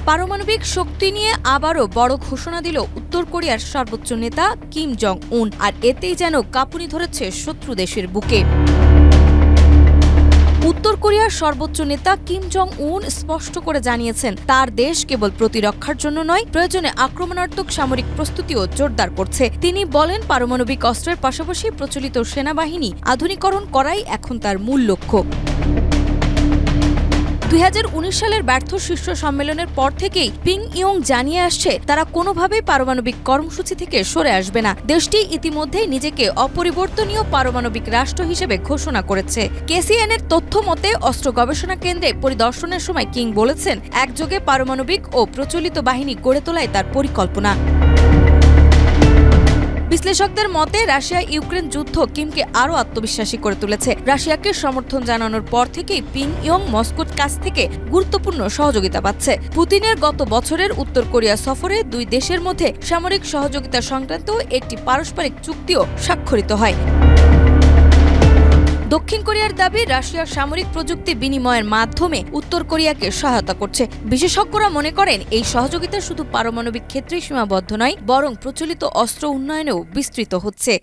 পারমাণবিক শক্তি নিয়ে আবারও বড় ঘোষণা দিল উত্তর কোরিয়ার সর্বোচ্চ নেতা কিম জং উন, আর এতেই যেন কাঁপুনি ধরেছে শত্রু দেশের বুকে। উত্তর কোরিয়ার সর্বোচ্চ নেতা কিম জং উন স্পষ্ট করে জানিয়েছেন, তার দেশ কেবল প্রতিরক্ষার জন্য নয়, প্রয়োজনে আক্রমণাত্মক সামরিক প্রস্তুতিও জোরদার করছে। তিনি বলেন, পারমাণবিক অস্ত্রের পাশাপাশি প্রচলিত সেনাবাহিনী আধুনিকরণ করাই এখন তার মূল লক্ষ্য। 2019 সালের ব্যর্থ শীর্ষ সম্মেলনের পর থেকেই পিংইয়ং জানিয়ে আসছে, তারা কোনোভাবেই পারমাণবিক কর্মসূচি থেকে সরে আসবে না। দেশটি ইতিমধ্যেই নিজেকে অপরিবর্তনীয় পারমাণবিক রাষ্ট্র হিসেবে ঘোষণা করেছে। কেসিএনের তথ্য মতে, অস্ত্র গবেষণা কেন্দ্রে পরিদর্শনের সময় কিং বলেছেন, একযোগে পারমাণবিক ও প্রচলিত বাহিনী গড়ে তোলাই তার পরিকল্পনা। বিশ্লেষকদের মতে, রাশিয়া ইউক্রেন যুদ্ধ কিমকে আরও আত্মবিশ্বাসী করে তুলেছে। রাশিয়াকে সমর্থন জানানোর পর থেকেই পিংইয়ং মস্কোর কাছ থেকে গুরুত্বপূর্ণ সহযোগিতা পাচ্ছে। পুতিনের গত বছরের উত্তর কোরিয়া সফরে দুই দেশের মধ্যে সামরিক সহযোগিতা সংক্রান্ত একটি পারস্পরিক চুক্তিও স্বাক্ষরিত হয়। দক্ষিণ কোরিয়ার দাবি, রাশিয়ার সামরিক প্রযুক্তি বিনিময়ের মাধ্যমে উত্তর কোরিয়াকে সহায়তা করছে। বিশেষজ্ঞরা মনে করেন, এই সহযোগিতা শুধু পারমাণবিক ক্ষেত্রেই সীমাবদ্ধ নয়, বরং প্রচলিত অস্ত্র উন্নয়নেও বিস্তৃত হচ্ছে।